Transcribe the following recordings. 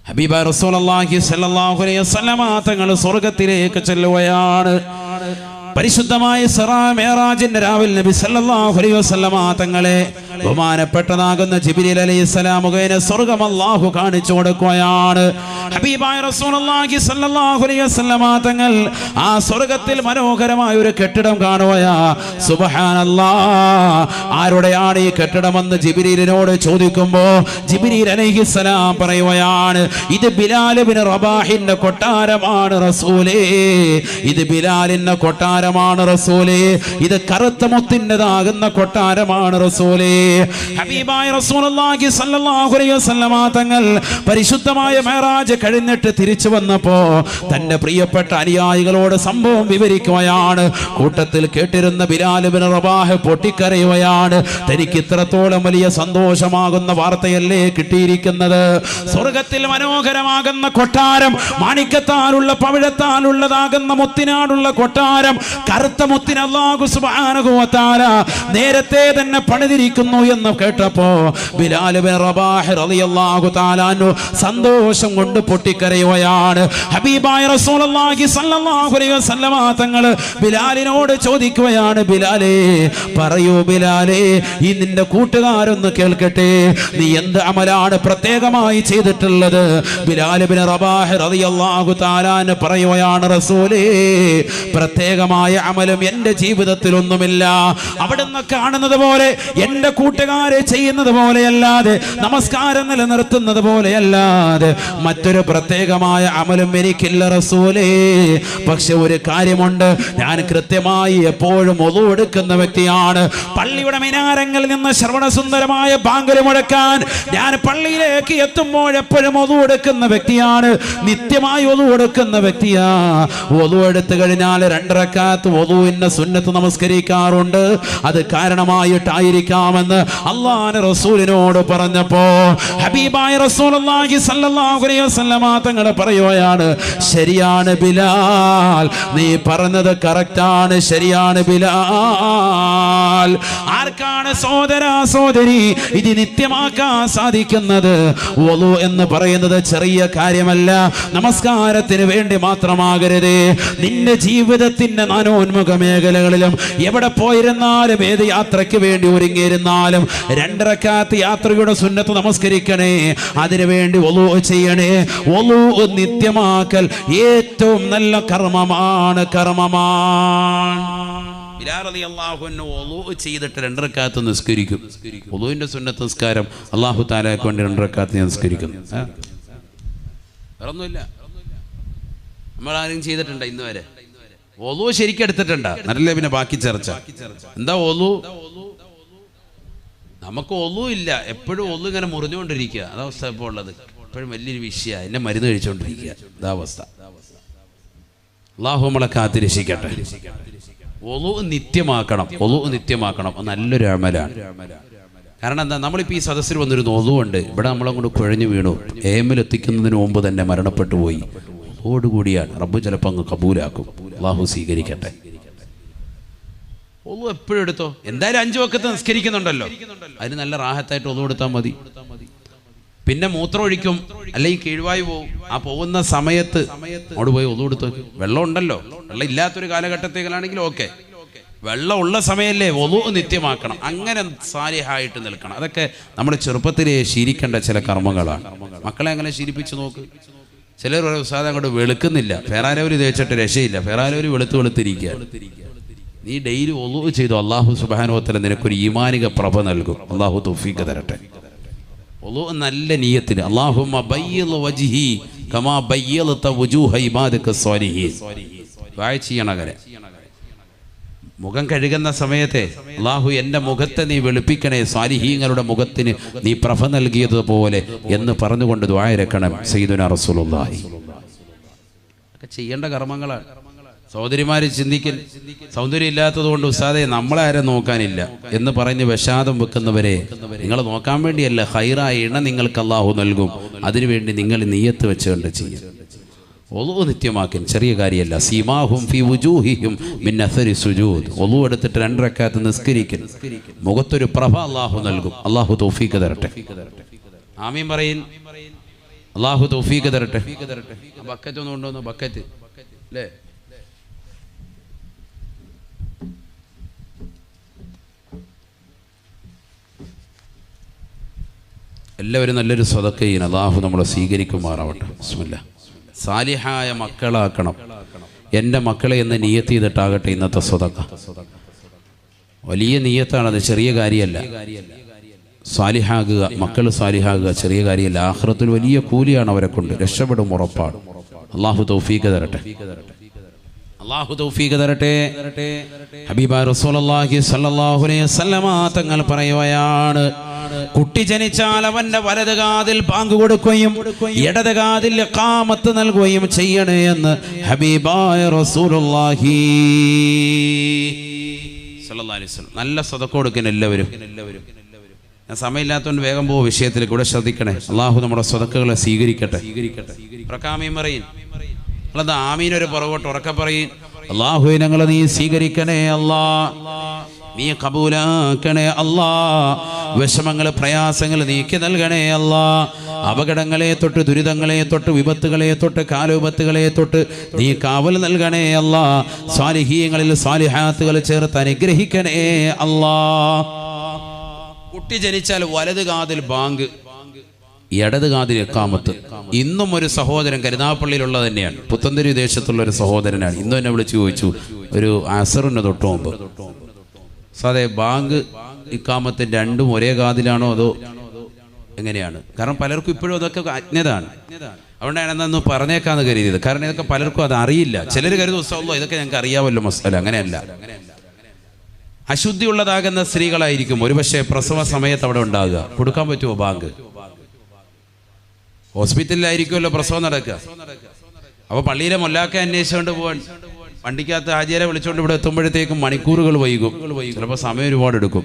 ഹബീബ റസൂലുള്ളാഹി സ്വല്ലല്ലാഹു അലൈഹി വസല്ലമ തങ്ങൾ സ്വർഗ്ഗത്തിലേക്ക് ചെല്ലുകയാണ്. പരിശുദ്ധമായ ഇസ്റാ മിഅ്റാജിന്റെ രാവിൽ നബി സല്ലല്ലാഹു അലൈഹി വസല്ലമ തങ്ങളെ ബഹുമാനപ്പെട്ടതാകുന്ന ജിബ്രീൽ അലൈഹിസ്സലാം മുഖേന സ്വർഗ്ഗം അല്ലാഹു കാണിച്ചു കൊടുക്കുകയാണ്. ഹബീബായ റസൂലുള്ളാഹി സ്വല്ലല്ലാഹു അലൈഹി വസല്ലമ തങ്ങൾ ആ സ്വർഗ്ഗത്തിൽ മനോഹരമായ ഒരു കെട്ടിടം കാണുകയാ. സുബ്ഹാനല്ലാഹ്, ആരുടെയാണ് ഈ കെട്ടിടമെന്ന് ജിബ്രീലിനോട് ചോദിക്കുമ്പോൾ ജിബ്രീൽ അലൈഹിസ്സലാം പറയുകയാണ്, ഇത് ബിലാൽ ഇബ്നു റബാഹിന്റെ കൊട്ടാരമാണ് റസൂലേ, ഇത് ബിലാലിന്റെ കൊട്ടാരമാണ് റസൂലേ, ഇത് കറുത്ത മുത്തിൻ്റെതാകുന്ന കൊട്ടാരമാണ് റസൂലേ. ഹബീബായ റസൂലുള്ളാഹി സ്വല്ലല്ലാഹു അലൈഹി വസല്ലമ തങ്ങൾ പരിശുദ്ധമായ മിഅ്റാജ് കഴിഞ്ഞിട്ട് തിരിച്ചു വന്നപ്പോ തന്റെ പ്രിയപ്പെട്ട അനുയായികളോട് സംഭവം വിവരിക്കുകയാണ്. കൂട്ടത്തിൽ കേട്ടിരുന്ന ബിലാൽ ഇബ്നു റബാഹ് പൊട്ടിക്കരയുകയാണ്. തനിക്ക് ഇത്രത്തോളം വലിയ സന്തോഷമാകുന്ന വാർത്തയല്ലേ കിട്ടിയിരിക്കുന്നത്. സ്വർഗത്തിൽ മനോഹരമാകുന്ന കൊട്ടാരം, മാണിക്യത്താലുള്ള പവിഴത്താലുള്ളതാകുന്ന മുത്തിനാടുള്ള കൊട്ടാരം, കറുത്ത മുത്തിന് അല്ലാഹു സുബ്ഹാനഹു വ തആല നേരത്തെ തന്നെ പണിതിരിക്കുന്നു എന്ന് കേട്ടപ്പോ ബിലാൽ ഇബ്നു റബാഹ് റളിയല്ലാഹു തആല അൻഹു സന്തോഷം കൊണ്ട് പൊട്ടിക്കരയുകയാണ്. ഹബീബായ റസൂലുള്ളാഹി സ്വല്ലല്ലാഹു അലൈഹി വസല്ലമ തങ്ങൾ ബിലാലിനോട് ചോദിക്കുകയാണ്, ബിലാലേ പറയൂ ബിലാലേ, ഈ നിന്റെ കൂട്ടുകാരൊന്ന് കേൾക്കട്ടെ, നീ എന്ത് അമലാണ് പ്രത്യേകമായി ചെയ്തിട്ടുള്ളത്? ബിലാൽ ഇബ്നു റബാഹ് റളിയല്ലാഹു തആല അൻഹു പറയുകയാണ്, റസൂലേ പ്രത്യേകമായ അമലും എൻ്റെ ജീവിതത്തിലൊന്നുമില്ല. അവിടുന്ന് കാണുന്നത് പോലെ എൻ്റെ കൂട്ടുകാരെ ചെയ്യുന്നത് പോലെയല്ലാതെ, നമസ്കാരം നിലനിർത്തുന്നത് പോലെയല്ലാതെ മറ്റൊരു പ്രത്യേകമായ അമലും എനിക്കില്ല റസൂലേ. പക്ഷെ ഒരു കാര്യമുണ്ട്, ഞാൻ കൃത്യമായി എപ്പോഴും ഒളു എടുക്കുന്ന വ്യക്തിയാണ്. പള്ളിയുടെ മിനാരങ്ങളിൽ നിന്ന് ശ്രവണസുന്ദരമായ ബാങ്ക് മുഴക്കാൻ ഞാൻ പള്ളിയിലേക്ക് എത്തുമ്പോൾ എപ്പോഴും ഒളു എടുക്കുന്ന വ്യക്തിയാണ്, നിത്യമായി ഒളു എടുക്കുന്ന വ്യക്തിയാ. ഒളു എടുത്തു കഴിഞ്ഞാൽ 2 റക്അത്ത് വദൂഇന്റെ സുന്നത്ത് നമസ്കരിക്കാറുണ്ട്. അത് കാരണമായിട്ടായിരിക്കാമെന്ന് അല്ലാഹുവിന്റെ റസൂലിനോട് പറഞ്ഞപ്പോ ഹബീബായ റസൂലുള്ളാഹി സ്വല്ലല്ലാഹു അലൈഹി വസല്ലമ തങ്ങൾ പറയുകയാണ്, ശരിയാണ് ബിലാൽ, നീ പറഞ്ഞത് കറക്റ്റാണ്, ശരിയാണ് ബിലാൽ. ആർക്കാണ് സഹോദര സഹോദരി ഇത് നിത്യമാക്കാൻ സാധിക്കുന്നത്? വദൂ എന്ന് പറയുന്നത് ചെറിയ കാര്യമല്ല, നമസ്കാരത്തിന് വേണ്ടി മാത്രമാകരുത്. നിന്റെ ജീവിതത്തിന്റെ നാനോന്മുഖ മേഖലകളിലും എവിടെ പോയിരുന്നാലും, ഏത് യാത്രയ്ക്ക് വേണ്ടി ഒരുങ്ങിയിരുന്നാലും 2 റക്അത്ത് യാത്രയുടെ സുന്നത്ത് നമസ്കരിക്കണേ, അതിനുവേണ്ടി വദൂ ചെയ്യണേ. വദൂ നിത്യമാക്കൽ ഏറ്റവും നല്ല കർമ്മമാണ്. ബിലാൽ റളിയല്ലാഹു അൻഹു വദൂ ചെയ്തിട്ട് 2 റക്അത്ത് നിസ്കരിക്കും. വദൂവിന്റെ സുന്നത്ത് നിസ്കാരം അല്ലാഹു തആലയ്ക്ക് വേണ്ടി 2 റക്അത്ത് നിസ്കരിക്കുന്നു. വേറൊന്നുമില്ല. നമ്മളാരും ചെയ്തിട്ടുണ്ടോ ഇന്ന് വരെ? വദൂ ശരിക്കും എടുത്തിട്ടുണ്ടോ? നല്ല പിന്നെ ബാക്കി ചർച്ച. എന്താ വദൂ? നമുക്ക് വദൂ ഇല്ല, എപ്പോഴും വദൂ ഇങ്ങനെ മുറിഞ്ഞുകൊണ്ടിരിക്കുക. അതവസ്ഥ ഇപ്പോൾ ഉള്ളത്. എപ്പോഴും വലിയൊരു വിഷയമാണ്, എന്നെ മരുന്ന് കഴിച്ചുകൊണ്ടിരിക്കുക. അതാവസ്ഥ. അല്ലാഹു നമ്മളെ കാത്തിരക്ഷിക്കട്ടെ. വദൂ നിത്യമാക്കണം, വദൂ നിത്യമാക്കണം. നല്ലൊരു അമലാണ്. കാരണം എന്താ, നമ്മളിപ്പോൾ ഈ സദസ്സിൽ വന്നൊരു വദൂ ഉണ്ട്, ഇവിടെ നമ്മളങ്ങോട്ട് കുഴഞ്ഞു വീണു, എത്തുന്നതിന് മുമ്പ് തന്നെ മരണപ്പെട്ടു പോയി. ഓടുകൂടിയാണ് റബ്ബ് ചിലപ്പോൾ അങ്ങ് കബൂലാക്കും. അല്ലാഹു സ്വീകരിക്കട്ടെ. വദൂ എപ്പോഴും എടുത്തോ. എന്തായാലും 5 വഖത്ത് നിസ്കരിക്കുന്നുണ്ടല്ലോ, അതിന് നല്ല റാഹത്തായിട്ട് വദൂ എടുത്താൽ മതി. പിന്നെ മൂത്രം ഒഴിക്കും, അല്ലെങ്കിൽ കീഴ്വായു പോവും. ആ പോകുന്ന സമയത്ത് അവിടെ പോയി വദൂ എടുത്തു. വെള്ളം ഉണ്ടല്ലോ, വെള്ളം ഇല്ലാത്തൊരു കാലഘട്ടത്തേക്കാണെങ്കിൽ ഓക്കെ, വെള്ളം ഉള്ള സമയമല്ലേ വദൂ നിത്യമാക്കണം. അങ്ങനെ സാലിഹായിട്ട് നിൽക്കണം. അതൊക്കെ നമ്മുടെ ചെറുപ്പത്തിലേ ശീലിക്കേണ്ട ചില കർമ്മങ്ങളാണ്. മക്കളെ അങ്ങനെ ശീലിപ്പിച്ച് നോക്ക്. ചിലർ ഉസ്താദ് അങ്ങോട്ട് വെളുക്കുന്നില്ല, ഫെറാലവരി തേച്ചിട്ട് രക്ഷയില്ല, ഫെറാലവരി വെളുത്തിരിക്കുക. നീ ഡെയിലി വദൂ ചെയ്തു, അല്ലാഹു സുബ്ഹാനഹു വ തആല നിനക്കൊരു ഈമാനിക പ്രഭ നൽകും. അല്ലാഹു തൗഫീഖ് തരട്ടെ. വദൂ നല്ല നിയ്യത്തിന് അല്ലാഹുമ്മ ബയ്യിദ് വജ്ഹി കമാ ബയ്യദത വുജൂഹ ഇബാദിക സ്വാലിഹീൻ ദുആ ചെയ്യണം. അങ്ങനെ മുഖം കഴുകുന്ന സമയത്തെ അല്ലാഹു എൻ്റെ മുഖത്തെ നീ വെളുപ്പിക്കണേ, സ്വാലിഹീങ്ങളുടെ മുഖത്തിന് നീ പ്രഭ നൽകിയതുപോലെ എന്ന് പറഞ്ഞുകൊണ്ട് ദുആ ഇറക്കണം സയ്യിദുനാ റസൂലുള്ളാഹി. ഒക്കെ ചെയ്യേണ്ട കർമ്മങ്ങളാണ്. സഹോദരിമാർ ചിന്തിക്കൽ, സൗന്ദര്യം ഇല്ലാത്തത് കൊണ്ട് ഉസ്താദെ നമ്മളെ ആരും നോക്കാനില്ല എന്ന് പറഞ്ഞ് വിഷാദം വെക്കുന്നവരെ നിങ്ങൾ നോക്കാൻ വേണ്ടിയല്ല, ഖൈറായ ഇണ നിങ്ങൾക്ക് അല്ലാഹു നൽകും. അതിനുവേണ്ടി നിങ്ങൾ നിയ്യത്ത് വെച്ചുകൊണ്ട് ചെയ്യും. വദൂ നിത്യമാക്കൻ ചെറിയ കാര്യമല്ല. സീമാഹും ഫീ വുജൂഹിഹിം മിൻ അസരി സുജൂദ്. വദൂ എടുത്തിട്ട് 2 റക്അത്ത് നിസ്കരിക്കൽ, മുഖത്തൊരു പ്രഭ അല്ലാഹു നൽകും. അല്ലാഹു തൗഫീഖ് തരട്ടെ. ആമീൻ പറയിൻ. അള്ളാഹു തൗഫീഖ് തരട്ടെ. ബക്കറ്റ് ഒന്ന് കൊണ്ടുവന്നു, ബക്കറ്റ് അല്ലേ? എല്ലാവരും നല്ലൊരു സ്വതക്ക ചെയ്യണം. അള്ളാഹു നമ്മളെ സ്വീകരിക്കുമാറാവട്ടെ. ബിസ്മില്ലാഹ്. സാലിഹായ മക്കളാക്കണം. എൻ്റെ മക്കളെ എന്ന് നിയത്ത് ചെയ്തിട്ടാകട്ടെ ഇന്നത്തെ സ്വതക്ക. വലിയ നിയത്താണത്, ചെറിയ കാര്യമല്ല. സാലിഹാകുക, മക്കൾ സാലിഹാകുക ചെറിയ കാര്യമല്ല. ആഖിറത്തിൽ വലിയ കൂലിയാണ് അവരെ കൊണ്ട്, രക്ഷപ്പെടും ഉറപ്പാണ്. അള്ളാഹു തൗഫീഖ് തരട്ടെ. അള്ളാഹു തൗഫീഖ് തരട്ടെ. ഹബീബായ റസൂലുള്ളാഹി സ്വല്ലല്ലാഹു അലൈഹി വസല്ലമ തങ്ങൾ പറയുകയാണ്, കുട്ടി ജനിച്ചാൽ അവന്റെ വലത് കാതിൽ ബാങ്ക് കൊടുക്കുകയും ഇടത് കാതിൽ ഇഖാമത്ത് നൽകുകയും ചെയ്യണേ എന്ന് ഹബീബായ റസൂലുള്ളാഹി സ്വല്ലല്ലാഹു അലൈഹി വസല്ലം. നല്ല സദഖ കൊടുക്കണം എല്ലാവരും. ഞാൻ സമയമില്ലാത്തതുകൊണ്ട് വേഗം പോകും വിഷയത്തിൽ കൂടെ ശ്രദ്ധിക്കണേ. അള്ളാഹു നമ്മുടെ സദഖകളെ സ്വീകരിക്കട്ടെ. പ്രകാമീൻ പറയും, അല്ലാതെ ആമീനൊരു പുറകോട്ട് ഉറക്കെ പറയും. അള്ളാഹുവേ ഞങ്ങളെ നീ സ്വീകരിക്കണേ അല്ലാ, നീ കബൂലാക്കണേ അല്ലാ. വിഷമങ്ങൾ പ്രയാസങ്ങൾ നീക്കി നൽകണേ അല്ലാ. അപകടങ്ങളെ തൊട്ട്, ദുരിതങ്ങളെ തൊട്ട്, വിപത്തുകളെ തൊട്ട്, കാലുപത്തുകളെ തൊട്ട് നീ കാവൽ നൽകണേ അല്ലാ. സാലിഹീങ്ങളിൽ സാലിഹാത്തുകൾ ചേർത്ത് അനുഗ്രഹിക്കണേ അല്ലാ. കുട്ടി ജനിച്ചാൽ വലത് കാതിൽ ബാങ്ക്, ഇടത് കാതിൽ ഇഖാമത്ത്. ഇന്നും ഒരു സഹോദരൻ കരുനാഗപ്പള്ളിയിലുള്ള തന്നെയാണ്, പുത്തൻതെരു ദേശത്തുള്ള ഒരു സഹോദരനാണ്. ഇന്നും എന്നെ വിളിച്ച് ചോദിച്ചു, ഒരു അസറിന് തൊട്ട് മുമ്പ്, സാധേ ബാങ്ക് ഇഖാമത്ത് രണ്ടും ഒരേ കാതിലാണോ അതോ എങ്ങനെയാണ്? കാരണം പലർക്കും ഇപ്പോഴും അതൊക്കെ അജ്ഞതാണ്. അതുകൊണ്ടാണ് എന്നൊന്ന് പറഞ്ഞേക്കാന്ന് കരുതിയത്. കാരണം ഇതൊക്കെ പലർക്കും അത് അറിയില്ല. ചിലർ കരുതും ഉസ്താദ് ഇതൊക്കെ ഞങ്ങൾക്ക് അറിയാമല്ലോ മസാല. അങ്ങനെയല്ല. അശുദ്ധിയുള്ളതാകുന്ന സ്ത്രീകളായിരിക്കും ഒരുപക്ഷെ പ്രസവ സമയത്ത് അവിടെ ഉണ്ടാകുക. കൊടുക്കാൻ പറ്റുമോ ബാങ്ക്? ഹോസ്പിറ്റലിലായിരിക്കുമല്ലോ പ്രസവം നടക്കുക. അപ്പോൾ പള്ളിയിലെ മൊല്ലാക്ക അന്വേഷിച്ചുകൊണ്ട് പോകാൻ വണ്ടിക്കകത്ത് ആചാര്യ വിളിച്ചുകൊണ്ട് ഇവിടെ എത്തുമ്പോഴത്തേക്കും മണിക്കൂറുകൾ വൈകും, ചിലപ്പോൾ സമയം ഒരുപാട് എടുക്കും.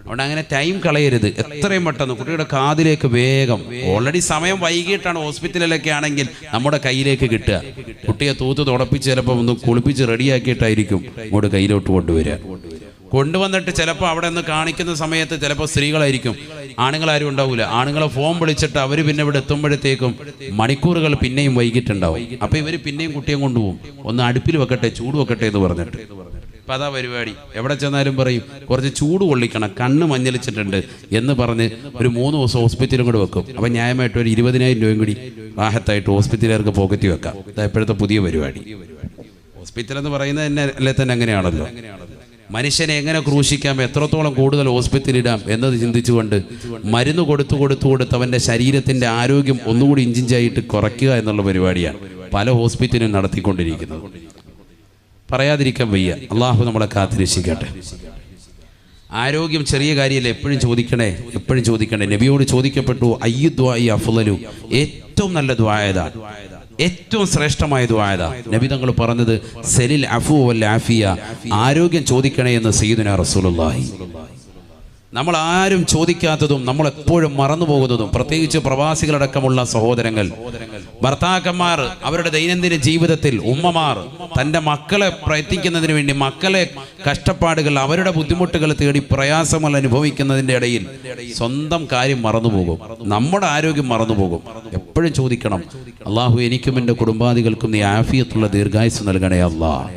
അതുകൊണ്ട് അങ്ങനെ ടൈം കളയരുത്. എത്രയും പെട്ടെന്ന് കുട്ടിയുടെ കാതിലേക്ക് വേഗം, ഓൾറെഡി സമയം വൈകിട്ടാണ് ഹോസ്പിറ്റലിലൊക്കെ ആണെങ്കിൽ നമ്മുടെ കയ്യിലേക്ക് കിട്ടുക. കുട്ടിയെ തൂത്ത് തുടപ്പിച്ച് ചിലപ്പോൾ ഒന്ന് കുളിപ്പിച്ച് റെഡിയാക്കിയിട്ടായിരിക്കും ഇങ്ങോട്ട് കയ്യിലോട്ട് കൊണ്ടുവരിക. കൊണ്ടുവന്നിട്ട് ചിലപ്പോൾ അവിടെ നിന്ന് കാണിക്കുന്ന സമയത്ത് ചിലപ്പോൾ സ്ത്രീകളായിരിക്കും, ആണുങ്ങളാരും ഉണ്ടാവില്ല. ആണുങ്ങളെ ഫോൺ വിളിച്ചിട്ട് അവർ പിന്നെ ഇവിടെ എത്തുമ്പോഴത്തേക്കും മണിക്കൂറുകൾ പിന്നെയും വൈകിട്ടുണ്ടാവും. അപ്പോൾ ഇവർ പിന്നെയും കുട്ടിയെ കൊണ്ടുപോകും. ഒന്ന് അടുപ്പിൽ വെക്കട്ടെ, ചൂട് വെക്കട്ടെ എന്ന് പറഞ്ഞിട്ട്. അപ്പം അതാ പരിപാടി. എവിടെ ചെന്നാലും പറയും കുറച്ച് ചൂട് കൊള്ളിക്കണം, കണ്ണ് മഞ്ഞളിച്ചിട്ടുണ്ട് എന്ന് പറഞ്ഞ് ഒരു 3 ദിവസം ഹോസ്പിറ്റലും കൂടെ വെക്കും. അപ്പം ന്യായമായിട്ട് ഒരു 20,000 രൂപയും കൂടി റാഹത്തായിട്ട് ഹോസ്പിറ്റലുകാർക്ക് പോക്കറ്റ് വെക്കാം. ഇതാ ഇപ്പോഴത്തെ പുതിയ പരിപാടി. ഹോസ്പിറ്റൽ എന്ന് പറയുന്നത് തന്നെ അല്ലേ തന്നെ അങ്ങനെയാണല്ലോ. മനുഷ്യനെ എങ്ങനെ ക്രൂശിക്കാം, എത്രത്തോളം കൂടുതൽ ഹോസ്പിറ്റലിടാം എന്നത് ചിന്തിച്ചുകൊണ്ട് മരുന്ന് കൊടുത്ത് അവൻ്റെ ശരീരത്തിൻ്റെ ആരോഗ്യം ഒന്നുകൂടി ഇഞ്ചിഞ്ചായിട്ട് കുറയ്ക്കുക എന്നുള്ള പരിപാടിയാണ് പല ഹോസ്പിറ്റലും നടത്തിക്കൊണ്ടിരിക്കുന്നത്. പറയാതിരിക്കാൻ വയ്യ. അള്ളാഹു നമ്മളെ കാത്തിരക്ഷിക്കട്ടെ. ആരോഗ്യം ചെറിയ കാര്യമല്ല, എപ്പോഴും ചോദിക്കണേ. നബിയോട് ചോദിക്കപ്പെട്ടു, അയ്യു ദുആഇ അഫ്ളലു, ഏറ്റവും നല്ല ദുആ ഏതാ, ഏറ്റവും ശ്രേഷ്ഠമായ ദുആ ഏതാ? നബി തങ്ങൾ പറഞ്ഞത് സലിൽ അഫു വൽ ആഫിയ, ആരോഗ്യം ചോദിക്കണേ എന്ന് സയ്യിദുനാ റസൂലുള്ളാഹി. നമ്മൾ ആരും ചോദിക്കാത്തതും നമ്മൾ എപ്പോഴും മറന്നു പോകുന്നതും, പ്രത്യേകിച്ച് പ്രവാസികളടക്കമുള്ള സഹോദരങ്ങൾ, ഭർത്താക്കന്മാർ അവരുടെ ദൈനംദിന ജീവിതത്തിൽ, ഉമ്മമാർ തൻ്റെ മക്കളെ പ്രയത്നിക്കുന്നതിന് വേണ്ടി മക്കളെ കഷ്ടപ്പാടുകൾ, അവരുടെ ബുദ്ധിമുട്ടുകൾ തേടി പ്രയാസങ്ങൾ അനുഭവിക്കുന്നതിൻ്റെ ഇടയിൽ സ്വന്തം കാര്യം മറന്നുപോകും, നമ്മുടെ ആരോഗ്യം മറന്നുപോകും. എപ്പോഴും ചോദിക്കണം, അള്ളാഹു എനിക്കും എൻ്റെ കുടുംബാദികൾക്കും നീ ആഫിയത്തുള്ള ദീർഘായുസ് നൽകണേ അല്ലാഹ്.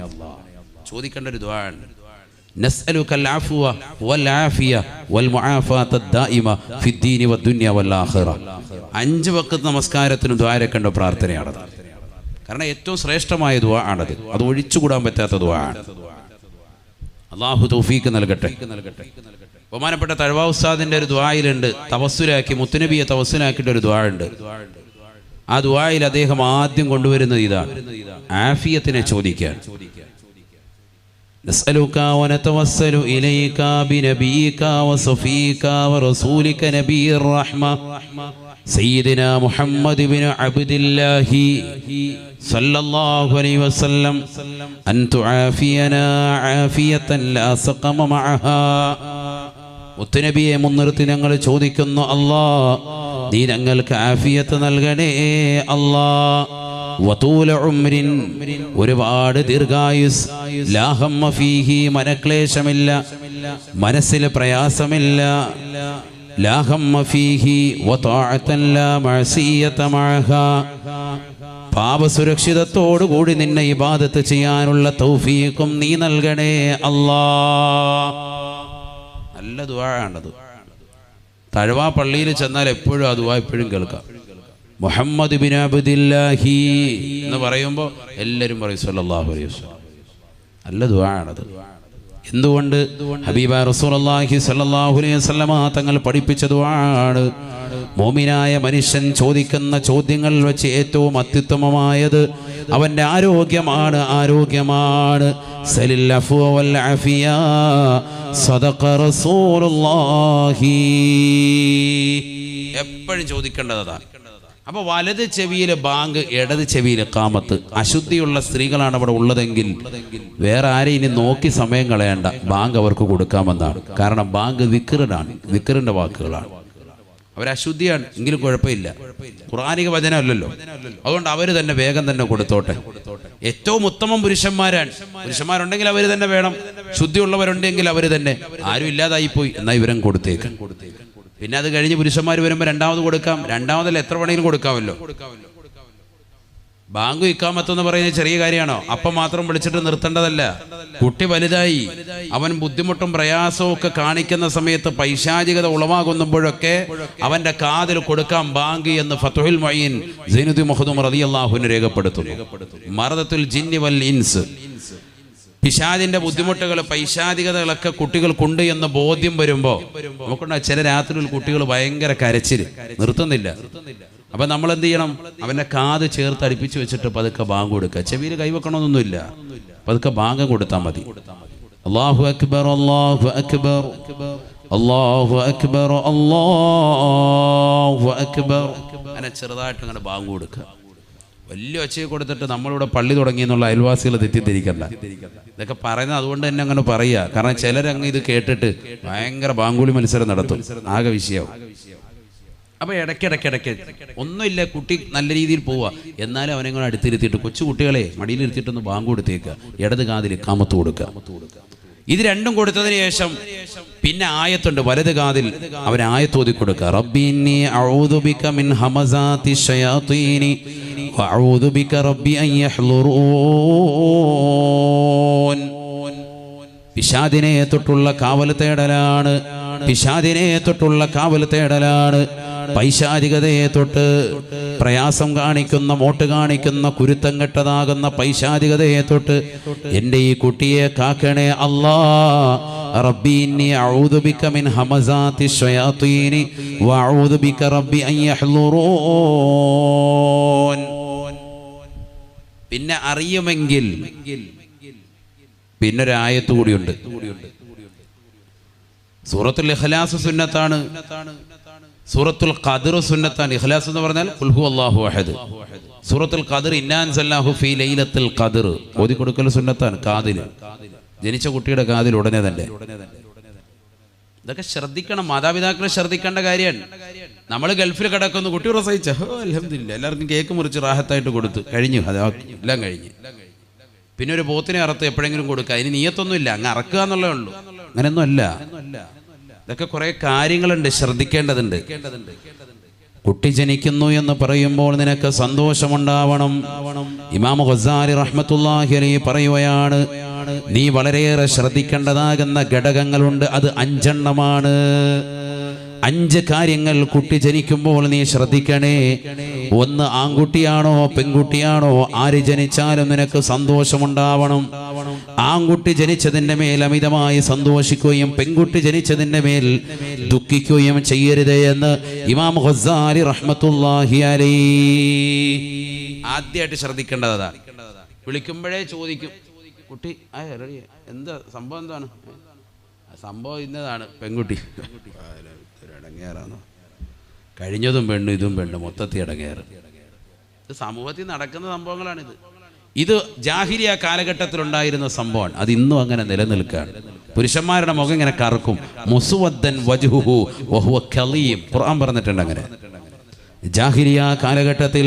ചോദിക്കേണ്ട ഒരു ദുആ ആണ്. نسألك العفو والعافية والمعافاة الدائمة في الدين والدنيا والآخرة. 5 വഖത്ത് നമസ്കാരത്തിന് ദുആരക്കേണ്ട പ്രാർത്ഥനയാണത്. കാരണം ഏറ്റവും ശ്രേഷ്ഠമായ ദുആ ആണത്. അത് ഒഴിച്ചുകൂടാൻ പറ്റാത്ത ദുആ ആണ്. അല്ലാഹു തൗഫീഖ് നൽകട്ടെ. ബഹുമാനപ്പെട്ട തഴവ ഉസ്താദിന്റെ ഒരു ദുആയിലുണ്ട്, തവസ്സുലാക്കി മുത്തുനബിയെ തവസ്സുലാക്കിയിട്ട് ഒരു ദുആ ഉണ്ട്. ആ ദുആയിൽ അദ്ദേഹം ആദ്യം കൊണ്ടുവരുന്നത് ഇതാണ്, ആഫിയത്തിനെ ചോദിക്കാൻ. نسألك ونتوسل إليك بنبيك وصفيك ورسولك نبي الرحمة سيدنا محمد بن عبد الله صلى الله عليه وسلم أن تعافينا عافية لا سقم معها. മുത്തുനബിയെ മുൻനിർത്തി ഞങ്ങൾ ചോദിക്കുന്നു, അല്ലാ നീ ഞങ്ങൾക്ക് ആഫിയത്ത് നൽകണേ അല്ലാ. വതൂല ഉംരിൻ, ഒരുപാട് ദീർഘായുസ്, ലാ ഹമ്മ ഫീഹി, മനക്ലേശമില്ല, മനസ്സിൽ പ്രയാസമില്ല, ലാ ഹമ്മ ഫീഹി വതഅതൻ ലാ മഅസിയത മഅഹാ. പാപസുരക്ഷിതത്തോടുകൂടി നിന്നെ ഇബാദത്ത് ചെയ്യാനുള്ള തൗഫീഖും നീ നൽകണേ അല്ലാഹ്. നല്ല ദുആ ആണത്. തഴവ പള്ളിയിൽ ചെന്നാൽ എപ്പോഴും ആ ദുആ എപ്പോഴും കേൾക്കാം. മുഹമ്മദ് ബിൻ അബ്ദില്ലാഹി എന്ന് പറയുമ്പോൾ എല്ലാവരും പറയും സല്ലല്ലാഹു അലൈഹി വസല്ലം. നല്ല ദുആ ആണത്. എന്തുകൊണ്ട്? ഹബീബ റസൂലുള്ളാഹി സ്വല്ലല്ലാഹു അലൈഹി വസല്ലമ തങ്ങൾ പഠിപ്പിച്ച ദുആണ്. മുഅ്മിനായ മനുഷ്യൻ ചോദിക്കുന്ന ചോദ്യങ്ങൾ വെച്ച് ഏറ്റവും അത്യുത്തമമായത് അവൻ്റെ ആരോഗ്യമാണ്. സലിൽ അഫ്വ വൽ അഫിയ സദഖ റസൂലുള്ളാഹി. എപ്പോഴും ചോദിക്കേണ്ടതാണ്. അപ്പോൾ വലത് ചെവിയിൽ ബാങ്ക്, ഇടത് ചെവിയിൽ ഇഖാമത്ത്. അശുദ്ധിയുള്ള സ്ത്രീകളാണ് അവിടെ ഉള്ളതെങ്കിൽ വേറെ ആരെയും ഇനി നോക്കി സമയം കളയണ്ട, ബാങ്ക് അവർക്ക് കൊടുക്കാമെന്നാണ്. കാരണം ബാങ്ക് ദിക്റിനാണ്, ദിക്റിന്റെ വാക്കുകളാണ്. അവരശുദ്ധിയാണ് എങ്കിലും കുഴപ്പമില്ല, ഖുർആനിക വചനമല്ലല്ലോ. അതുകൊണ്ട് അവർ തന്നെ വേഗം തന്നെ കൊടുത്തോട്ടെ. ഏറ്റവും ഉത്തമം പുരുഷന്മാരുണ്ടെങ്കിൽ അവർ തന്നെ വേണം. ശുദ്ധിയുള്ളവരുണ്ടെങ്കിൽ അവർ തന്നെ. ആരും ഇല്ലാതായിപ്പോയി എന്നാൽ ഇവരും കൊടുത്തേക്കും. പിന്നെ അത് കഴിഞ്ഞ് പുരുഷന്മാർ വരുമ്പോൾ രണ്ടാമത് കൊടുക്കാം. രണ്ടാമതല്ല, എത്ര വേണമെങ്കിലും കൊടുക്കാമല്ലോ. ബാങ്ക് ഇഖാമത്തെന്ന് പറയുന്നത് ചെറിയ കാര്യമാണോ? അപ്പം മാത്രം വിളിച്ചിട്ട് നിർത്തേണ്ടതല്ല. കുട്ടി വലുതായി, അവൻ ബുദ്ധിമുട്ടും പ്രയാസവും ഒക്കെ കാണിക്കുന്ന സമയത്ത് പൈശാചികത ഉളവാകുമ്പോഴൊക്കെ അവന്റെ കാതിൽ കൊടുക്കാം ബാങ്ക് എന്ന് ഫത്ഹുൽ മുഈൻ സൈനുദ്ദീൻ മഖ്ദൂം റളിയല്ലാഹു അൻഹു രേഖപ്പെടുത്തുന്നു. മറദത്തുൽ ജിന്നി വൽ ഇൻസ്, പിശാചിന്റെ ബുദ്ധിമുട്ടുകൾ, പൈശാചികതകളൊക്കെ കുട്ടികൾക്കുണ്ട് എന്ന് ബോധ്യം വരുമ്പോൾ നമുക്കുണ്ടാകും. ചില രാത്രിയിൽ കുട്ടികൾ ഭയങ്കര കരച്ചിൽ നിർത്തുന്നില്ല. അപ്പൊ നമ്മൾ എന്ത് ചെയ്യണം? അവന്റെ കാത് ചേർത്ത് അടുപ്പിച്ച് വെച്ചിട്ട് പതുക്കെ ബാങ്ക് കൊടുക്കുക. ചെവിയിൽ കൈവെക്കണമെന്നൊന്നുമില്ല, പതുക്കെ ബാങ്ക് കൊടുത്താൽ മതി. അല്ലാഹു അക്ബർ, അല്ലാഹു അക്ബർ, അല്ലാഹു അക്ബർ, അല്ലാഹു അക്ബർ. അങ്ങനെ ചെറുതായിട്ട് അങ്ങനെ ബാങ്ക് കൊടുക്കുക. വലിയ ഒച്ചയെ കൊടുത്തിട്ട് നമ്മളിവിടെ പള്ളി തുടങ്ങി എന്നുള്ള അയൽവാസികൾ തെറ്റിദ്ധരിക്കണ്ട. ഇതൊക്കെ പറയുന്നത് അതുകൊണ്ട് തന്നെ അങ്ങനെ പറയുക. കാരണം ചിലരങ്ങ് ഇത് കേട്ടിട്ട് ഭയങ്കര ബാങ്കുളി മത്സരം നടത്തും, ആകെ വിഷയവും. അപ്പൊ ഇടയ്ക്കിടയ്ക്ക് ഒന്നുമില്ല, കുട്ടി നല്ല രീതിയിൽ പോവുക, എന്നാലും അവനെ കൂടെ അടുത്തിരുത്തിയിട്ട് കൊച്ചു കുട്ടികളെ മടിയിലിരുത്തിയിട്ടൊന്ന് ബാങ്ക് കൊടുത്തേക്കുക, ഇടത് കാതിൽ ഇഖാമത്ത് കൊടുക്കുക. ഇത് രണ്ടും കൊടുത്തതിന് ശേഷം പിന്നെ ആയത്തുണ്ട്, വലത് കാതിൽ അവൻ ആയത്തോതി കൊടുക്കുക. റബ്ബി ഇന്നി അഊദു ബിക മിൻ ഹമസാതി ശയാതീനി വഅഊദു ബിക റബ്ബി അൻ യഹ്ളുറൂൻ. പിശാചിനെ തൊട്ടുള്ള കാവൽ തേടലാണ്, പിശാചിനെ തൊട്ടുള്ള കാവൽ തേടലാണ്. പൈശാചികതയെ തൊട്ട് പ്രയാസം കാണിക്കുന്ന, മോട്ട് കാണിക്കുന്ന, കുരുത്തം കെട്ടതാകുന്ന പൈശാചികതയെ തൊട്ട് എൻ്റെ ഈ കുട്ടിയെ കാക്കണേ അല്ലാ. റബ്ബി ഇന്നി അഊദു ബിക മിൻ ഹമസാതി ശയാതീനി വഅഊദു ബിക റബ്ബി അൻ യഹ്ളുറൂൻ. പിന്നെ അറിയുമെങ്കിൽ പിന്നൊരായത്ത് കൂടിയുണ്ട്. സൂറത്തുൽ ഇഖ്ലാസ് സുന്നത്താണ്, സൂറത്തുൽ ഖദ്ർ സുന്നത്താണ്. ഇഖ്ലാസ് എന്ന് പറഞ്ഞാൽ ഖുൽ ഹുവല്ലാഹു അഹദ്. സൂറത്തുൽ ഖദ്ർ ഇന്നാ അൻസൽനാഹു ഫീ ലൈലത്തുൽ ഖദ്ർ ഓതി കൊടുക്കൽ സുന്നത്താണ്. കാതിൽ, ജനിച്ച കുട്ടിയുടെ കാതിൽ ഉടനെ തന്നെ. ഇതൊക്കെ ശ്രദ്ധിക്കണം, മാതാപിതാക്കൾ ശ്രദ്ധിക്കേണ്ട കാര്യമാണ്. നമ്മൾ ഗൾഫിൽ കിടക്കുന്നു, കുട്ടി പ്രസവിച്ച അൽഹംദുലില്ലാ എല്ലാവർക്കും കേക്ക് മുറിച്ച് റാഹത്തായിട്ട് കൊടുത്തു, കഴിഞ്ഞു, അത് എല്ലാം കഴിഞ്ഞ്. പിന്നെ ഒരു പോത്തിനെ അറുത്ത് എപ്പോഴെങ്കിലും കൊടുക്കുക, അതിന് നിയത്തൊന്നുമില്ല, അങ്ങ് അറക്കുക എന്നുള്ളേ ഉള്ളൂ. അങ്ങനെയൊന്നും അല്ല. ഇതൊക്കെ കുറെ കാര്യങ്ങളുണ്ട്, ശ്രദ്ധിക്കേണ്ടതുണ്ട്. കുട്ടി ജനിക്കുന്നു എന്ന് പറയുമ്പോൾ നിനക്ക് സന്തോഷമുണ്ടാവണം. ഇമാം ഗസാലി റഹ്മത്തുള്ളാഹി അലൈഹി പറയുകയാണ്, നീ വളരെയേറെ ശ്രദ്ധിക്കേണ്ടതാകുന്ന ഘടകങ്ങളുണ്ട്. അത് 5 എണ്ണമാണ്. 5 കാര്യങ്ങൾ കുട്ടി ജനിക്കുമ്പോൾ നീ ശ്രദ്ധിക്കണേ. 1, ആൺകുട്ടിയാണോ പെൺകുട്ടിയാണോ, ആര് ജനിച്ചാലും നിനക്ക് സന്തോഷമുണ്ടാവണം. ആൺകുട്ടി ജനിച്ചതിൻ്റെ മേൽ അമിതമായി സന്തോഷിക്കുകയും പെൺകുട്ടി ജനിച്ചതിൻ്റെ മേൽ ദുഃഖിക്കുകയും ചെയ്യരുത് എന്ന് ഇമാം ഗസാലി റഹ്മത്തുള്ളാഹി അലൈഹി ആദ്യമായിട്ട് ശ്രദ്ധിക്കേണ്ടതാണ്. വിളിക്കുമ്പോഴേ ചോദിക്കും, കുട്ടി എന്താ സംഭവം, എന്താണ് സംഭവം? ഇന്നതാണ് പെൺകുട്ടി. ഇടങ്ങേറാണ്, കഴിഞ്ഞതും പെണ്ണു, ഇതും പെണ്ണു, മൊത്തത്തിൽ ഇടങ്ങേറ്. ഇത് സമൂഹത്തിൽ നടക്കുന്ന സംഭവങ്ങളാണിത്. ഇത് ജാഹിലിയ കാലഘട്ടത്തിലുണ്ടായിരുന്ന സംഭവമാണ്. അത് ഇന്നും അങ്ങനെ നിലനിൽക്കുകയാണ്. പുരുഷന്മാരുടെ മുഖം ഇങ്ങനെ കറുക്കും. മുസ്വദ്ദൻ വജ്ഹുഹു വഹുവ കലീം, ഖുർആൻ പറഞ്ഞിട്ടുണ്ട് അങ്ങനെ. ജാഹിലിയ കാലഘട്ടത്തിൽ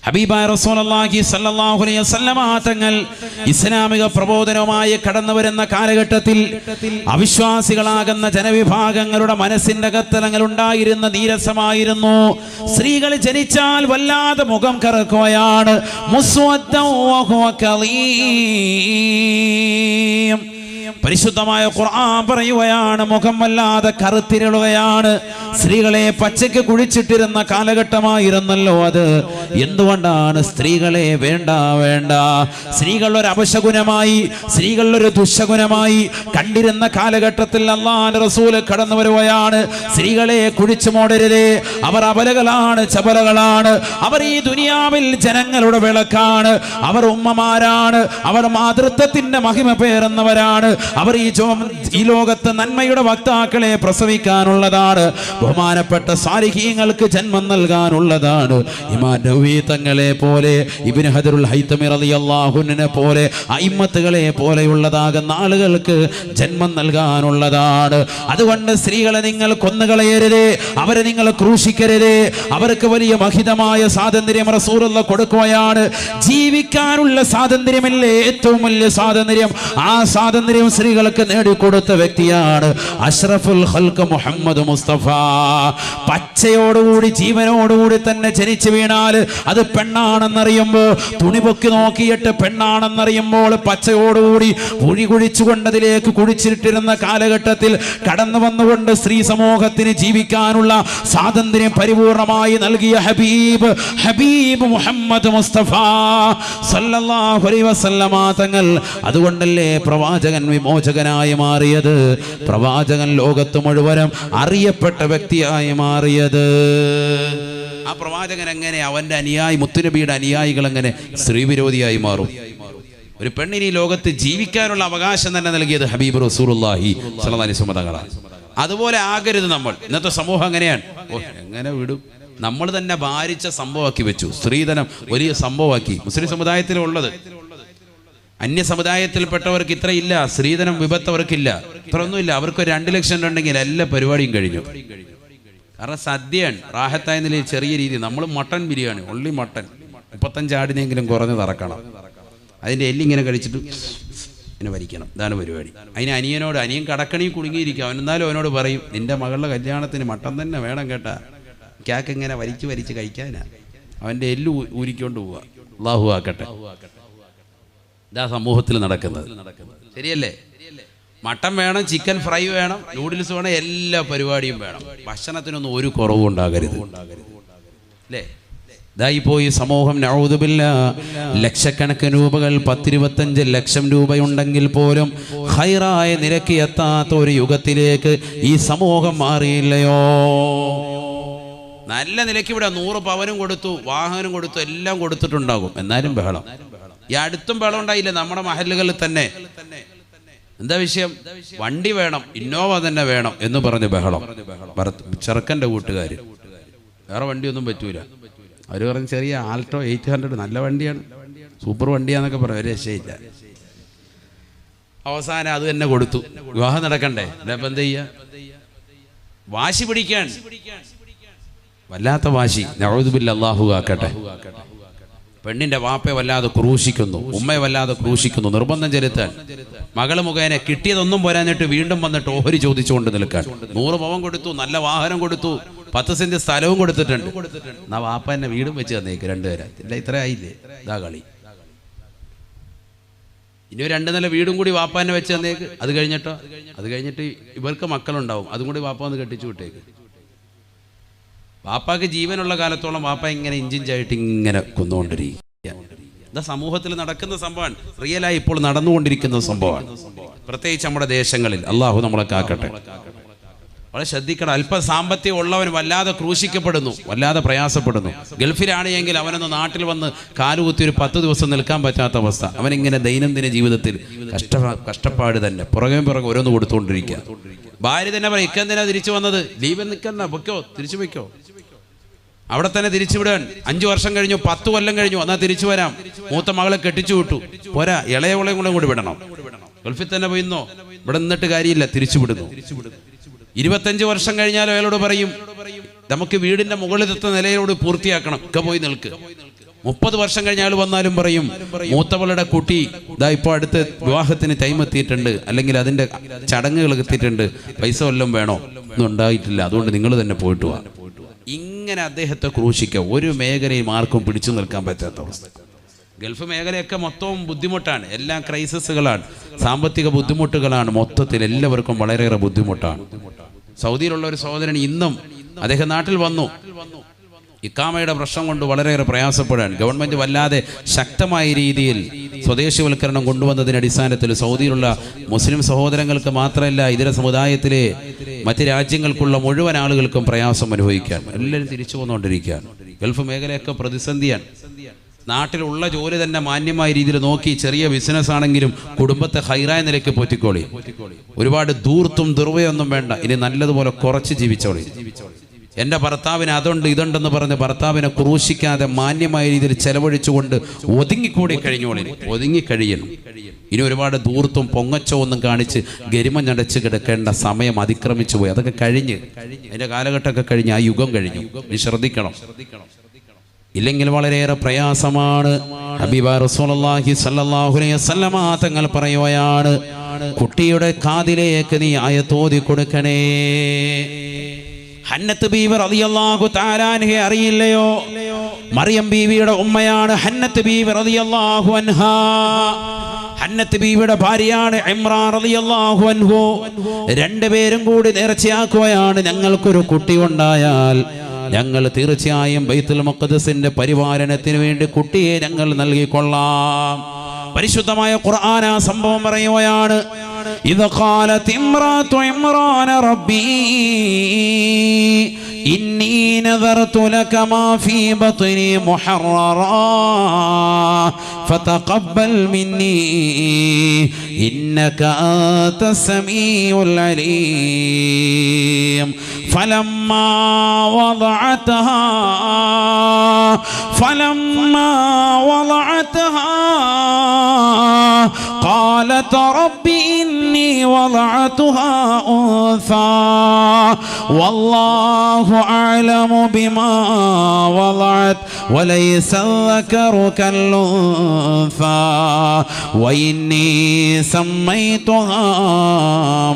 ഹബീബായ റസൂലുള്ളാഹി സ്വല്ലല്ലാഹു അലൈഹി വസല്ലമ തങ്ങൾ ഇസ്ലാമിക പ്രബോധനവുമായി കടന്നു വരുന്ന കാലഘട്ടത്തിൽ അവിശ്വാസികളാകുന്ന ജനവിഭാഗങ്ങളുടെ മനസ്സിന്റെ അകത്തലങ്ങൾ ഉണ്ടായിരുന്ന നീരസമായിരുന്നു. സ്ത്രീകൾ ജനിച്ചാൽ വല്ലാതെ മുഖം കറുക്കുകയാണ്. മുസ്വദ്ദൻ വഹുവ കലീം. പരിശുദ്ധമായ ഖുർആൻ പറയുകയാണ്, മുഖം വല്ലാതെ കറുത്തിരളുകയാണ്. സ്ത്രീകളെ പച്ചയ്ക്ക് കുഴിച്ചിട്ടിരുന്ന കാലഘട്ടമായിരുന്നല്ലോ അത്. എന്തുകൊണ്ടാണ് സ്ത്രീകളെ വേണ്ട വേണ്ട, സ്ത്രീകൾ ഒരു അപശകുനമായി, സ്ത്രീകൾ ഒരു ദുശകുനമായി കണ്ടിരുന്ന കാലഘട്ടത്തിൽ അല്ലാഹുവിന്റെ റസൂൽ കടന്നു വരുകയാണ്. സ്ത്രീകളെ കുഴിച്ചു മൂടരുതേ, അവർ അബലകളാണ്, ചപലകളാണ്. അവർ ഈ ദുനിയാവിൽ ജനങ്ങളുടെ വിളക്കാണ്, അവർ ഉമ്മമാരാണ്, അവർ മാതൃത്വത്തിന്റെ മഹിമ പേറുന്നവരാണ്, അവർ ഈ ലോകത്ത് നന്മയുടെ വക്താക്കളെ പ്രസവിക്കാനുള്ളതാണ്, ബഹുമാനപ്പെട്ട സാലിഹീങ്ങൾക്ക് ജന്മം നൽകാനുള്ളതാണ്. ഇമാം നവവി തങ്ങളെ പോലെ, ഇബ്നു ഹജറുൽ ഹൈതമി റളിയല്ലാഹു അൻഹുവിനെ പോലെ, അയിമ്മത്തുകളെ പോലെയുള്ളതാകുന്ന ആളുകൾക്ക് ജന്മം നൽകാനുള്ളതാണ്. അതുകൊണ്ട് സ്ത്രീകളെ നിങ്ങൾ കൊന്നുകളയരുതേ, അവരെ നിങ്ങൾ ക്രൂശിക്കരുതേ. അവർക്ക് വലിയ മഹിതമായ സ്വാതന്ത്ര്യം റസൂലുള്ളാഹി കൊടുക്കുകയാണ്. ജീവിക്കാനുള്ള സ്വാതന്ത്ര്യമല്ലേ ഏറ്റവും വലിയ സ്വാതന്ത്ര്യം. ആ സ്വാതന്ത്ര്യം സ്ത്രീകൾക്ക് നേടിക്കൊടുത്ത വ്യക്തിയാണ് അഷ്റഫുൽ ഖൽഖ് മുഹമ്മദ് മുസ്തഫ. പച്ചയോടുകൂടി ജീവനോടുകൂടി തന്നെ ജനിച്ചു വീണാൽ അത് പെണ്ണാണെന്നറിയുമ്പോൾ, തുണി പൊക്കി നോക്കിയിട്ട് പെണ്ണാണെന്നറിയുമ്പോൾ പച്ചയോടുകൂടി കുഴി കുഴിച്ചുകൊണ്ടതിലേക്ക് കുഴിച്ചിട്ടിരുന്ന കാലഘട്ടത്തിൽ കടന്നു വന്നുകൊണ്ട് സ്ത്രീ സമൂഹത്തിന് ജീവിക്കാനുള്ള സ്വാതന്ത്ര്യം പരിപൂർണമായി നൽകിയ ഹബീബ് മുഹമ്മദ് മുസ്തഫ സല്ലല്ലാഹു അലൈഹി വസല്ലമ തങ്ങൾ. അതുകൊണ്ടല്ലേ പ്രവാചകൻ വിമോചകനായി മാറിയത്, പ്രവാചകൻ ലോകത്ത് മുഴുവനും അറിയപ്പെട്ട വ്യക്തിയായി മാറിയത്. ആ പ്രവാചകൻ എങ്ങനെ അവന്റെ അനുയായി, മുത്തുനബിയുടെ അനുയായികൾ എങ്ങനെ സ്ത്രീ വിരോധിയായി മാറും? ഒരു പെണ്ണിന് ഈ ലോകത്ത് ജീവിക്കാനുള്ള അവകാശം തന്നെ നൽകിയത് ഹബീബ് റസൂലുള്ളാഹി സ്വല്ലല്ലാഹി അലൈഹി വസല്ലം. അതുപോലെ ആകരുത് നമ്മൾ. ഇന്നത്തെ സമൂഹം അങ്ങനെയാണ്. എങ്ങനെ വിടും? നമ്മൾ തന്നെ ഭാരിച്ച സംഭവമാക്കി വെച്ചു. സ്ത്രീധനം വലിയ സംഭവമാക്കി. മുസ്ലിം സമുദായത്തിലുള്ളത്. അന്യ സമുദായത്തിൽപ്പെട്ടവർക്ക് ഇത്രയില്ല, സ്ത്രീധനം വിപത്തവർക്കില്ല, ഇത്രയൊന്നുമില്ല. അവർക്ക് 2 ലക്ഷം ഉണ്ടെങ്കിൽ എല്ലാ പരിപാടിയും കഴിഞ്ഞു. കാരണം സദ്യയാണ്, റാഹത്തായ നിലയിൽ ചെറിയ രീതി. നമ്മൾ മട്ടൻ ബിരിയാണി, ഒള്ളി മട്ടൻ 35 ആടിനെങ്കിലും കുറഞ്ഞ് തറക്കണം. അതിൻ്റെ എല്ലിങ്ങനെ കഴിച്ചിട്ട് ഇങ്ങനെ വരിക്കണം. ഇതാണ് പരിപാടി. അതിന് അനിയൻ കടക്കണി കുടുങ്ങിയിരിക്കും. അവനെന്നാലും അവനോട് പറയും, നിന്റെ മകളുടെ കല്യാണത്തിന് മട്ടൻ തന്നെ വേണം കേട്ടാ. ക്യാക്ക് ഇങ്ങനെ വലിച്ച് കഴിക്കാനാ. അവൻ്റെ എല്ല് ഊരിക്കൊണ്ട് പോവുക. അല്ലാഹു ആക്കട്ടെ. ഇതാ സമൂഹത്തിൽ നടക്കുന്നത്. ശരിയല്ലേ? മട്ടൻ വേണം, ചിക്കൻ ഫ്രൈ വേണം, നൂഡിൽസ് വേണം, എല്ലാ പരിപാടിയും വേണം. ഭക്ഷണത്തിനൊന്നും ഒരു കുറവും ഉണ്ടാകരുത്. അല്ലേ? ഇതായിപ്പോ ഈ സമൂഹം നഊദു ബില്ലാഹ്. ലക്ഷക്കണക്കിന് രൂപകൾ, 10-25 ലക്ഷം രൂപയുണ്ടെങ്കിൽ പോലും ഖൈറായ നിരക്ക് എത്താത്ത ഒരു യുഗത്തിലേക്ക് ഈ സമൂഹം മാറിയില്ലയോ? നല്ല നിലയ്ക്ക് ഇവിടെ 100 പവനും കൊടുത്തു, വാഹനം കൊടുത്തു, എല്ലാം കൊടുത്തിട്ടുണ്ടാകും. എന്നാലും ബഹളം. ഈ അടുത്തും ബഹളം ഉണ്ടായില്ല നമ്മുടെ മഹല്ലുകളിൽ തന്നെ. എന്താ വിഷയം? വണ്ടി വേണം, ഇന്നോവ തന്നെ വേണം എന്ന് പറഞ്ഞ് ബഹളം. ചെറുക്കൻ്റെ കൂട്ടുകാർ വേറെ വണ്ടിയൊന്നും പറ്റൂല. അവർ പറഞ്ഞ് ചെറിയ ആൾട്ടോ 800 നല്ല വണ്ടിയാണ്, സൂപ്പർ വണ്ടിയാന്നൊക്കെ പറയും. ഒരു രക്ഷയില്ല. അവസാനം അത് തന്നെ കൊടുത്തു. വിവാഹം നടക്കണ്ടേ? അപ്പം എന്ത് ചെയ്യാ? വാശി പിടിക്കാൻ, വല്ലാത്ത വാശി. നഊദു ബില്ലാഹ്. അല്ലാഹു ആക്കട്ടെ. പെണ്ണിന്റെ വാപ്പയെ വല്ലാതെ ക്രൂശിക്കുന്നു, ഉമ്മയെ വല്ലാതെ ക്രൂശിക്കുന്നു, നിർബന്ധം ചെലുത്താൻ. മകള് മുഖേന കിട്ടിയതൊന്നും പോരാഞ്ഞിട്ട് വീണ്ടും വന്നിട്ട് ഓഹരി ചോദിച്ചുകൊണ്ട് നിൽക്കാൻ. 100 പവൻ കൊടുത്തു, നല്ല വാഹനം കൊടുത്തു, 10 സെന്റ് സ്ഥലവും കൊടുത്തിട്ടുണ്ട്. എന്നാ വാപ്പ എന്നെ വീടും വെച്ച് തന്നേക്ക് 2 പേരെ. ഇല്ല, ഇത്ര ആയില്ലേ? ഇതാ കളി. ഇനി 2 നില വീടും കൂടി വാപ്പ എന്നെ വെച്ച് തന്നേക്ക്. അത് കഴിഞ്ഞിട്ട് ഇവർക്ക് മക്കളുണ്ടാവും, അതും കൂടി വാപ്പ ഒന്ന് കെട്ടിച്ചു വിട്ടേക്ക്. വാപ്പാക്ക് ജീവനുള്ള കാലത്തോളം വാപ്പ ഇങ്ങനെ ഇഞ്ചിഞ്ചായിട്ട് ഇങ്ങനെ കൊന്നുകൊണ്ടിരിക്കുക. ഇതാ സമൂഹത്തിൽ നടക്കുന്ന സംഭവമാണ്. റിയലായി ഇപ്പോൾ നടന്നുകൊണ്ടിരിക്കുന്ന സംഭവമാണ്. പ്രത്യേകിച്ച് നമ്മുടെ ദേശങ്ങളിൽ. അള്ളാഹു നമ്മളെ കാക്കട്ടെ. വളരെ ശ്രദ്ധിക്കണം. അല്പ സാമ്പത്തികം ഉള്ളവൻ വല്ലാതെ ക്രൂശിക്കപ്പെടുന്നു, വല്ലാതെ പ്രയാസപ്പെടുന്നു. ഗൾഫിലാണെങ്കിൽ അവനൊന്ന് നാട്ടിൽ വന്ന് കാലുകുത്തി ഒരു 10 ദിവസം നിൽക്കാൻ പറ്റാത്ത അവസ്ഥ. അവനിങ്ങനെ ദൈനംദിന ജീവിതത്തിൽ കഷ്ടപ്പാട് തന്നെ, പുറകെ ഓരോന്ന് കൊടുത്തുകൊണ്ടിരിക്കുക. ഭാര്യ തന്നെ പറയും, ഇക്കെന്തിനാ തിരിച്ചു വന്നത്? ലീവ് നിൽക്കണ്ട, പൊയ്ക്കോ, തിരിച്ചു വയ്ക്കോ. അവിടെ തന്നെ തിരിച്ചു വിടാൻ. 5 വർഷം കഴിഞ്ഞു, 10 കൊല്ലം കഴിഞ്ഞു, എന്നാൽ തിരിച്ചു വരാം. മൂത്ത മകളെ കെട്ടിച്ചു വിട്ടു, പോരാ, ഇളയവളെയും കൂടെ വിടണം. ഗൾഫിൽ തന്നെ പോയിന്നോ, ഇവിടെ നിന്നിട്ട് കാര്യമില്ല, തിരിച്ചു വിടുന്നു. 25 വർഷം കഴിഞ്ഞാൽ അയാളോട് പറയും, നമുക്ക് വീടിന്റെ മുകളിലത്തെ നിലയോട് പൂർത്തിയാക്കണം. ഒക്കെ പോയി നിൽക്ക്. 30 വർഷം കഴിഞ്ഞ ആൾ വന്നാലും പറയും, മൂത്തവളുടെ കുട്ടി ഇതാ ഇപ്പോൾ അടുത്ത് വിവാഹത്തിന് ടൈം എത്തിയിട്ടുണ്ട്, അല്ലെങ്കിൽ അതിന്റെ ചടങ്ങുകൾ എത്തിയിട്ടുണ്ട്, പൈസ വല്ലതും വേണോ? ഒന്നും ഉണ്ടായിട്ടില്ല, അതുകൊണ്ട് നിങ്ങൾ തന്നെ പോയിട്ട് വാ. ഇങ്ങനെ അദ്ദേഹത്തെ ക്രൂശിക്കുക. ഒരു മേഖലയും ആർക്കും പിടിച്ചു നിൽക്കാൻ പറ്റാത്ത അവസ്ഥ. ഗൾഫ് മേഖലയൊക്കെ മൊത്തവും ബുദ്ധിമുട്ടാണ്, എല്ലാം ക്രൈസിസുകളാണ്, സാമ്പത്തിക ബുദ്ധിമുട്ടുകളാണ്, മൊത്തത്തിൽ എല്ലാവർക്കും വളരെയേറെ ബുദ്ധിമുട്ടാണ്. സൗദിയിലുള്ള ഒരു സഹോദരൻ ഇന്നും അദ്ദേഹം നാട്ടിൽ വന്നു, ഇക്കാമയുടെ പ്രശ്നം കൊണ്ട് വളരെയേറെ പ്രയാസപ്പെടാൻ ഗവൺമെന്റ് വല്ലാതെ ശക്തമായ രീതിയിൽ സ്വദേശിവൽക്കരണം കൊണ്ടുവന്നതിന്റെ അടിസ്ഥാനത്തിൽ സൗദിയിലുള്ള മുസ്ലിം സഹോദരങ്ങൾക്ക് മാത്രമല്ല ഇതര സമുദായത്തിലെ മറ്റ് രാജ്യങ്ങൾക്കുള്ള മുഴുവൻ ആളുകൾക്കും പ്രയാസം അനുഭവിക്കാൻ എല്ലാവരും തിരിച്ചു പോന്നുകൊണ്ടിരിക്കുകയാണ്. ഗൾഫ് മേഖലയൊക്കെ പ്രതിസന്ധിയാണ്. നാട്ടിലുള്ള ജോലി തന്നെ മാന്യമായ രീതിയിൽ നോക്കി ചെറിയ ബിസിനസ് ആണെങ്കിലും കുടുംബത്തെ ഹൈറായ നിലയ്ക്ക് പോറ്റിക്കോളി. ഒരുപാട് ദൂർത്തും ദുർവയൊന്നും വേണ്ട, ഇനി നല്ലതുപോലെ കുറച്ച് ജീവിച്ചോളി. എൻ്റെ ഭർത്താവിന് അതുണ്ട് ഇതുണ്ടെന്ന് പറഞ്ഞ് ഭർത്താവിനെ ക്രൂശിക്കാതെ മാന്യമായ രീതിയിൽ ചെലവഴിച്ചുകൊണ്ട് ഒതുങ്ങിക്കൂടി കഴിഞ്ഞോളി. ഒതുങ്ങിക്കഴിയണം. ഇനി ഒരുപാട് ദൂർത്തും പൊങ്ങച്ചോ ഒന്നും കാണിച്ച് ഗരിമഞ്ഞടച്ച് കിടക്കേണ്ട സമയം അതിക്രമിച്ചു പോയി. അതൊക്കെ കഴിഞ്ഞ്, അതിൻ്റെ കാലഘട്ടമൊക്കെ കഴിഞ്ഞ്, ആ യുഗം കഴിഞ്ഞു. നീ ശ്രദ്ധിക്കണം, ഇല്ലെങ്കിൽ വളരെയേറെ പ്രയാസമാണ്. ഹബീബ റസൂലുള്ളാഹി സ്വല്ലല്ലാഹു അലൈഹി വസല്ലമ തങ്ങൾ പറയുകയാണ്, കുട്ടിയുടെ കാതിലേക്ക് നീ ആയത്തോതി കൊടുക്കണേ. ഹന്നത്ത് ബീവി റളിയല്ലാഹു തആല അൻഹയെ അറിയില്ലയോ? മറിയം ബീവിയുടെ ഉമ്മയാണ് ഹന്നത്ത് ബീവി റളിയല്ലാഹു അൻഹാ. ഹന്നത്ത് ബീവിയുടെ ഭാര്യയാണ് ഇമ്രാൻ റളിയല്ലാഹു അൻഹു. രണ്ടുപേരും കൂടി നേർച്ചയാക്കുകയാണ്, ഞങ്ങൾക്കൊരു കുട്ടി ഉണ്ടായാൽ ഞങ്ങൾ തീർച്ചയായും ബൈത്തുൽ മുഖദ്ദസിന്റെ പരിപാലനത്തിന് വേണ്ടി കുട്ടിയെ ഞങ്ങൾ നൽകിക്കൊള്ളാം. പരിശുദ്ധമായ ഖുർആൻ ആ സംഭവം പറയുകയാണ്, ഇദ ഖാലത് ഇംറാതു ഇമ്രാന റബ്ബി ഇന്നി നദർതു ലക മാ ഫീ ബത്നി മുഹററാ ഫതഖബ്ബൽ മിന്നി ഇന്നക അൻതസ് സമീഉൽ അലീം. فلما وضعتها قالت رب إني وضعتها أنثى والله أعلم بما وضعت وليس الذكر كالأنثى وإني سميتها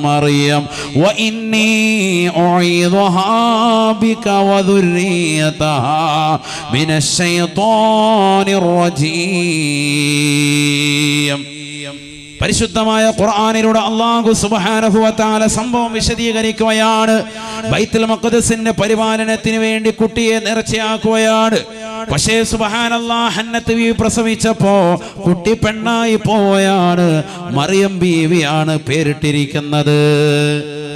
مريم وإني أعيذها بك وذريتها من الشيطان الرجيم. പരിശുദ്ധമായ ഖുർആനിലൂടെ അല്ലാഹു സുബ്ഹാനഹു വ തആല സംഭവം വിശദീകരിക്കുകയാണ്. ബൈത്തുൽ മുഖദ്ദസിന്റെ പരിപാലനത്തിന് വേണ്ടി കുട്ടിയെ നേർച്ചയാക്കുകയാണ്. പക്ഷേ സുബ്ഹാനല്ലാഹ്, ഹന്നത്ത് ബീവി പ്രസവിച്ചപ്പോ കുട്ടി പെണ്ണായി പോവുകയാണ്. മറിയം ബീവിയാണ് പേരിട്ടിരിക്കുന്നത്.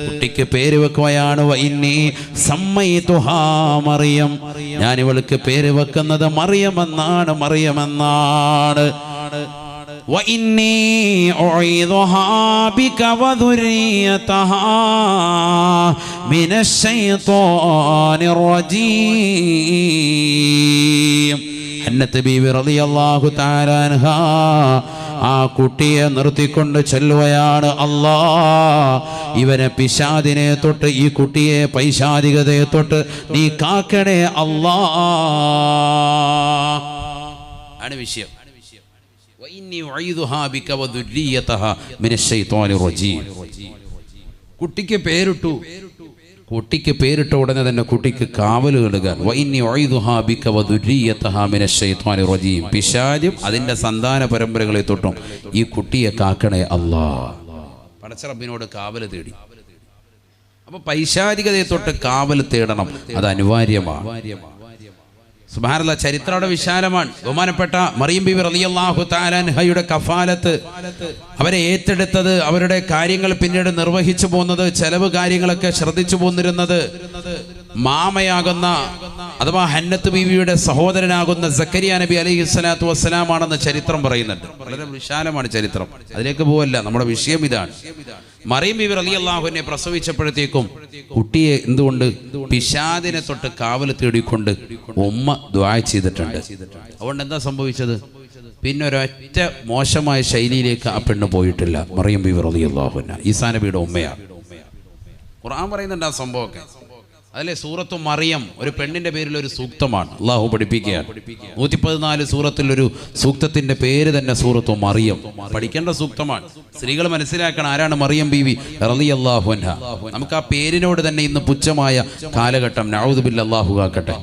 കുട്ടിക്ക് പേര് വെക്കുകയാണ് വഇന്നി സമ്മൈതുഹാ മറിയം. ഞാൻ ഇവൾക്ക് പേര് വെക്കുന്നത് മറിയം എന്നാണ്, മറിയം എന്നാണ്. وإني أعيذها بك وذريتها من الشيطان الرجيم. ഹന്നത്ത് ബീവി റളിയല്ലാഹു തആല അൻഹാ ആ കുട്ടിയെ നിർത്തിക്കൊണ്ട് ചൊല്ലുകയാണ്, അല്ലാ ഇവനെ പിശാദിനെ തൊട്ട്, ഈ കുട്ടിയെ പൈശാചികതയെ തൊട്ട് നീ കാക്കണേ അല്ലാ. ആണ് വിഷയം. കുട്ടിക്ക് പേരിട്ടു. കുട്ടിക്ക് പേരിട്ട ഉടനെ തന്നെ കുട്ടിക്ക് കാവൽ നൽകാൻ. പിശാചും അതിന്റെ സന്താന പരമ്പരകളെ തൊട്ടും ഈ കുട്ടിയെ കാക്കണേ അല്ലാ. പടച്ച റബ്ബിനോട് കാവൽ തേടി. അപ്പൊ പൈശാചികതയെ തൊട്ട് കാവൽ തേടണം, അത് അനിവാര്യമാണ്. സുബ്ഹാനല്ലാഹ്, ചരിത്രം അവിടെ വിശാലമാണ്. ബഹുമാനപ്പെട്ട മറിയം ബീവി റളിയല്ലാഹു തആല അൻഹയുടെ കഫാലത്ത്, അവരെ ഏറ്റെടുത്തത്, അവരുടെ കാര്യങ്ങൾ പിന്നീട് നിർവഹിച്ചു പോകുന്നത്, ചെലവ് കാര്യങ്ങളൊക്കെ ശ്രദ്ധിച്ചു പോന്നിരുന്നത് മാമയാകുന്ന അഥവാ ഹന്നത്ത് ബീവിയുടെ സഹോദരനാകുന്ന സക്കരിയ നബി അലൈഹിസ്സലാത്തു വസ്സലാമാണെന്ന് ചരിത്രം പറയുന്നുണ്ട്. വളരെ വിശാലമാണ് ചരിത്രം, അതിലേക്ക് പോവല്ല. നമ്മുടെ വിഷയം ഇതാണ്. മറിയം ബീവി റളിയല്ലാഹു അൻഹയെ പ്രസവിച്ചപ്പോഴത്തേക്കും കുട്ടിയെ എന്തുകൊണ്ട് പിശാദിനെ തൊട്ട് കാവൽ തേടിക്കൊണ്ട് ഉമ്മ ദുആ ചെയ്തിട്ടുണ്ട്. അതുകൊണ്ട് എന്താ സംഭവിച്ചത്? പിന്നെ ഒരൊറ്റ മോശമായ ശൈലിയിലേക്ക് ആ പെണ്ണ് പോയിട്ടില്ല. മറിയം ബീവി റളിയല്ലാഹു അൻഹ ഈസാ നബിയുടെ ഉമ്മയാണ്. ഖുർആൻ പറയുന്നുണ്ട് ആ സംഭവമൊക്കെ. അതല്ലേ സൂറത്തു മറിയം ഒരു പെണ്ണിന്റെ പേരിൽ ഒരു സൂക്തമാണ്. അള്ളാഹു പഠിപ്പിക്കുകയാണ്. 114 സൂറത്തിലൊരു സൂക്തത്തിന്റെ പേര് തന്നെ സൂറത്തു മറിയം. പഠിക്കേണ്ട സൂക്തമാണ്. സ്ത്രീകൾ മനസ്സിലാക്കണം ആരാണ് മറിയം ബീവി റളിയല്ലാഹു അൻഹ. നമുക്ക് ആ പേരിനോട് തന്നെ ഇന്ന് പുച്ഛമായ കാലഘട്ടം. നഊദു ബില്ലാഹി, അല്ലാഹു കാക്കട്ടെ.